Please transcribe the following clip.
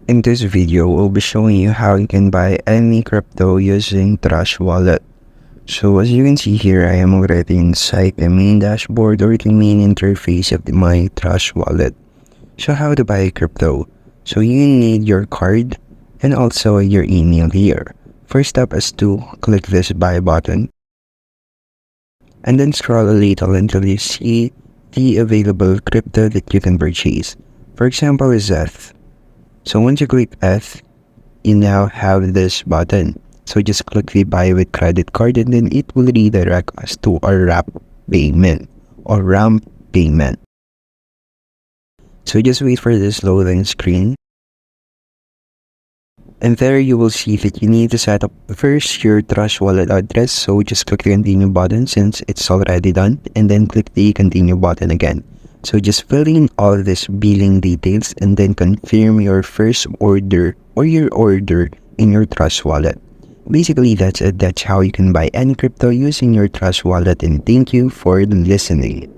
In this video, we'll be showing you how you can buy any crypto using Trust Wallet. So as you can see here, I am already inside the main dashboard or the main interface of my Trust Wallet. So how to buy crypto? So you need your card and also your email here. First step is to click this buy button and then scroll a little until you see the available crypto that you can purchase. For example, is ETH. So once you click ETH, you now have this button. So just click the buy with credit card and then it will redirect us to our wrap payment or ramp payment. So just wait for this loading screen. And there you will see that you need to set up first your Trust Wallet address. So just click the continue button since it's already done and then click the continue button again. So just fill in all this billing details and then confirm your first order or your order in your Trust Wallet. Basically, that's it. That's how you can buy any crypto using your Trust Wallet, and thank you for listening.